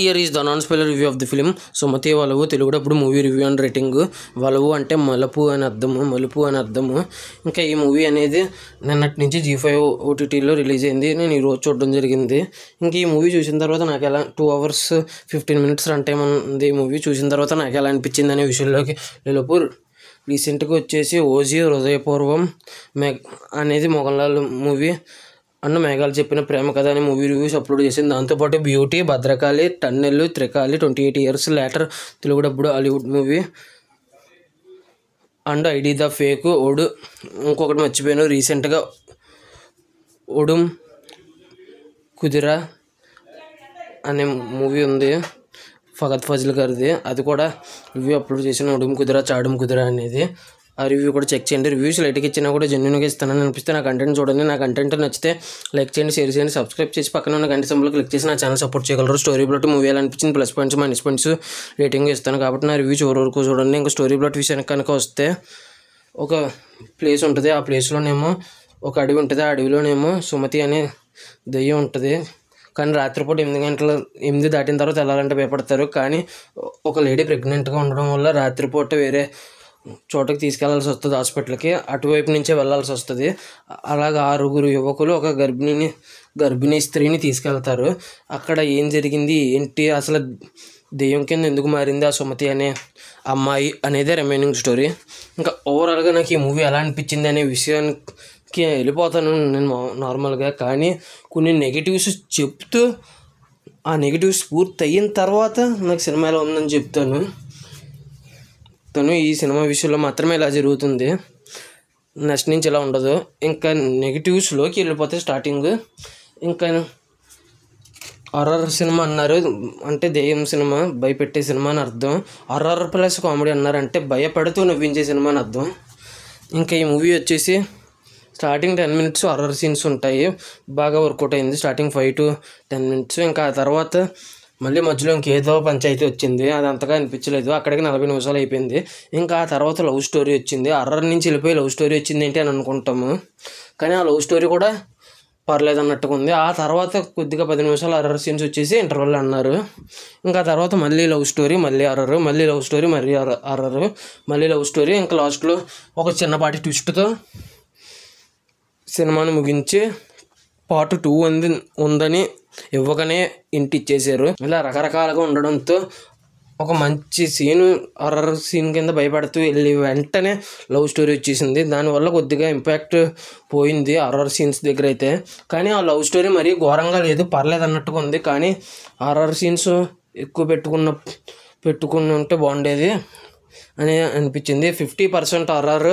Year is the non spoiler review of the film Sumathi Valavu తెలుగులో ఇప్పుడు movie review and rating. Valavu అంటే మలుపు అని అర్థము. ఇంకా ఈ మూవీ అనేది నిన్నటి నుంచి G5 OTTలో రిలీజ్ అయింది. నేను ఈరోజు చూడడం జరిగింది. ఇంకా ఈ మూవీ చూసిన తర్వాత నాకు ఎలా 2 hours 15 minutes రన్ టైం ఉంది. ఈ మూవీ చూసిన తర్వాత నాకు ఎలా అనిపించింది అనే విషయంలోకి వెళ్ళినప్పుడు రీసెంట్గా వచ్చేసి ఓజీ హృదయపూర్వం అనేది మోహన్లాల్ మూవీ అన్న మేఘాలు చెప్పిన ప్రేమ కథ అనే మూవీ రివ్యూస్ అప్లోడ్ చేసింది. దాంతోపాటు beauty, Bhadrakali, tunnel, Trikali 28 years later Telugu dubbed Hollywood movie and ఐడి ద ఫేక్ ఓడు. ఇంకొకటి మర్చిపోయాను, రీసెంట్గా ఒడుం కుదిరా అనే మూవీ ఉంది ఫగత్ ఫజిల్ గారిది. అది కూడా రివ్యూ అప్లోడ్ చేసిన ఒడుం కుదిరా చాడుం కుదిరా అనేది. ఆ రివ్యూ కూడా చెక్ చేయండి. రివ్యూస్ లైట్గా ఇచ్చినా కూడా జెన్యూన్గా ఇస్తానని అనిపిస్తే నా కంటెంట్ చూడండి. నా కంటెంట్ నచ్చితే లైక్ చేయండి, షేర్ చేయండి, సబ్స్క్రైబ్ చేసి పక్కన ఉన్న గంట సింబల్ క్లిక్ చేసి నా ఛానల్ సపోర్ట్ చేయగలరు. స్టోరీ ప్లాట్ మూవీ ఎలా అనిపించింది, plus points minus points rating ఇస్తాను కాబట్టి నా రివ్యూ చివరి వరకు చూడండి. ఇంకా స్టోరీ ప్లాట్ విషయానికి కనుక వస్తే ఒక ప్లేస్ ఉంటుంది. ఆ ప్లేస్లోనేమో ఒక అడవి ఉంటుంది. ఆ అడవిలోనేమో సుమతి అనే దెయ్యం ఉంటుంది. కానీ రాత్రిపూట 8 దాటిన తర్వాత వెళ్ళాలంటే భయపడతారు. కానీ ఒక లేడీ ప్రెగ్నెంట్గా ఉండడం వల్ల రాత్రిపూట వేరే చోటకి తీసుకెళ్లాల్సి వస్తుంది, హాస్పిటల్కి. అటువైపు నుంచే వెళ్ళాల్సి వస్తుంది. అలాగే 6 యువకులు ఒక గర్భిణీ స్త్రీని తీసుకెళ్తారు. అక్కడ ఏం జరిగింది ఏంటి, అసలు దెయ్యం కింద ఎందుకు మారింది ఆ సుమతి అనే అమ్మాయి అనేదే రిమైనింగ్ స్టోరీ. ఇంకా ఓవరాల్గా నాకు ఈ మూవీ ఎలా అనిపించింది అనే విషయానికి వెళ్ళిపోతాను నేను నార్మల్గా. కానీ కొన్ని నెగిటివ్స్ చెప్తూ ఆ నెగిటివ్స్ పూర్తి అయిన తర్వాత నాకు సినిమా ఎలా ఉందని చెప్తాను. ఈ సినిమా విషయంలో మాత్రమే ఇలా జరుగుతుంది, నెక్స్ట్ నుంచి ఇలా ఉండదు. ఇంకా నెగిటివ్స్లోకి వెళ్ళిపోతే స్టార్టింగ్ ఇంకా హారర్ సినిమా అన్నారు అంటే దెయ్యం సినిమా, భయపెట్టే సినిమా అని అర్థం. హారర్ ప్లస్ కామెడీ అన్నారంటే భయపడుతూ నవ్వించే సినిమా అని అర్థం. ఇంకా ఈ మూవీ వచ్చేసి స్టార్టింగ్ 10 minutes హారర్ సీన్స్ ఉంటాయి, బాగా వర్కౌట్ అయింది. Starting 5 to 10 minutes. ఇంకా ఆ తర్వాత మళ్ళీ మధ్యలో ఇంకేదో పంచాయతీ వచ్చింది, అది అంతగా అనిపించలేదు. అక్కడికి 40 నిమిషాలు అయిపోయింది. ఇంకా ఆ తర్వాత లవ్ స్టోరీ వచ్చింది. హారర్ నుంచి వెళ్ళిపోయి లవ్ స్టోరీ వచ్చింది ఏంటి అని అనుకుంటాము, కానీ ఆ లవ్ స్టోరీ కూడా పర్లేదు అన్నట్టుగా ఉంది. ఆ తర్వాత కొద్దిగా 10 నిమిషాలు హారర్ సీన్స్ వచ్చేసి ఇంటర్వెల్ అన్నారు. ఇంకా తర్వాత మళ్ళీ లవ్ స్టోరీ, మళ్ళీ హారర్, మళ్ళీ లవ్ స్టోరీ, మళ్ళీ హారర్, మళ్ళీ లవ్ స్టోరీ. ఇంకా లాస్ట్లో ఒక చిన్నపాటి ట్విస్ట్తో సినిమాను ముగించి part 2 ఉందని ఇవ్వగానే ఇంటి ఇచ్చేసారు. ఇలా రకరకాలుగా ఉండడంతో ఒక మంచి సీను, హారర్ సీన్ కింద భయపడుతూ వెళ్ళి వెంటనే లవ్ స్టోరీ వచ్చేసింది. దానివల్ల కొద్దిగా ఇంపాక్ట్ పోయింది హారర్ సీన్స్ దగ్గర అయితే. కానీ ఆ లవ్ స్టోరీ మరీ ఘోరంగా లేదు, పర్లేదు అన్నట్టుగా ఉంది. కానీ హారర్ సీన్స్ ఎక్కువ పెట్టుకుని ఉంటే బాగుండేది అని అనిపించింది. 50% హారర్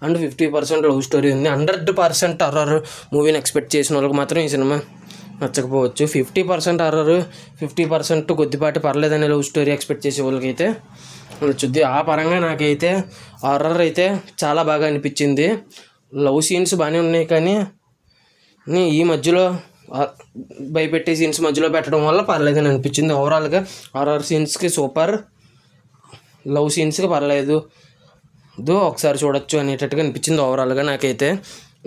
అండ్ 50% లవ్ స్టోరీ ఉంది. 100% హారర్ మూవీని ఎక్స్పెక్ట్ చేసిన వాళ్ళకి మాత్రం ఈ సినిమా నచ్చకపోవచ్చు. 50% హారర్, 50% కొద్దిపాటి పర్లేదనే లవ్ స్టోరీ ఎక్స్పెక్ట్ చేసే వాళ్ళకైతే నచ్చుద్ది. ఆ పరంగా నాకైతే హారర్ అయితే చాలా బాగా అనిపించింది. లవ్ సీన్స్ బాగానే ఉన్నాయి, కానీ ఈ మధ్యలో భయపెట్టే సీన్స్ మధ్యలో పెట్టడం వల్ల పర్లేదని అనిపించింది. ఓవరాల్గా హారర్ సీన్స్కి సూపర్, లవ్ సీన్స్కి పర్లేదు, ఒకసారి చూడొచ్చు అనేటట్టుగా అనిపించింది ఓవరాల్గా నాకైతే.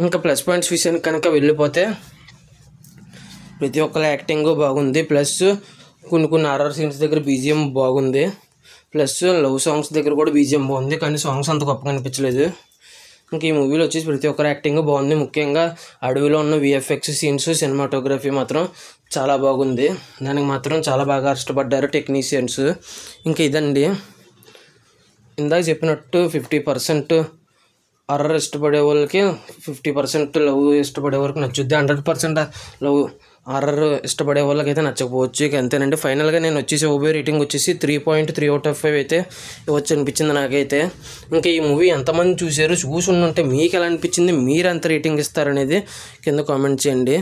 ఇంకా ప్లస్ పాయింట్స్ విషయానికి కనుక వెళ్ళిపోతే ప్రతి ఒక్కరి యాక్టింగ్ బాగుంది, ప్లస్ కొన్ని హారర్ సీన్స్ దగ్గర BGM బాగుంది, ప్లస్ లవ్ సాంగ్స్ దగ్గర కూడా BGM బాగుంది, కానీ సాంగ్స్ అంత గొప్పగా అనిపించలేదు. ఇంకా ఈ మూవీలో వచ్చేసి ప్రతి ఒక్కరి యాక్టింగ్ బాగుంది. ముఖ్యంగా అడవిలో ఉన్న VFX సీన్స్, సినిమాటోగ్రఫీ మాత్రం చాలా బాగుంది. దానికి మాత్రం చాలా బాగా ఇష్టపడ్డారు టెక్నీషియన్స్. ఇంకా ఇదండి, ఇందాక చెప్పినట్టు 50% హారర్ ఇష్టపడే వాళ్ళకి 50% లవ్ ఇష్టపడే వాళ్ళకి నచ్చుద్ది. 100% లవ్ హారర్ ఇష్టపడే వాళ్ళకైతే నచ్చకపోవచ్చు. ఇక అంతేనండి. ఫైనల్గా నేను వచ్చేసి ఓబీ రేటింగ్ వచ్చేసి 3.3 out of 5 అయితే ఇవ్వచ్చు అనిపించింది నాకైతే. ఇంకా ఈ మూవీ ఎంతమంది చూసారు, చూసుంటే మీకు ఎలా అనిపించింది, మీరు ఎంత రేటింగ్ ఇస్తారనేది కింద కామెంట్ చేయండి.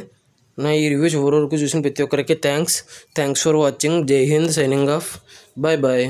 నా ఈ రివ్యూ చివరి వరకు చూసిన ప్రతి ఒక్కరికి థ్యాంక్స్ ఫర్ వాచింగ్. జై హింద్, సైనింగ్ ఆఫ్, బాయ్.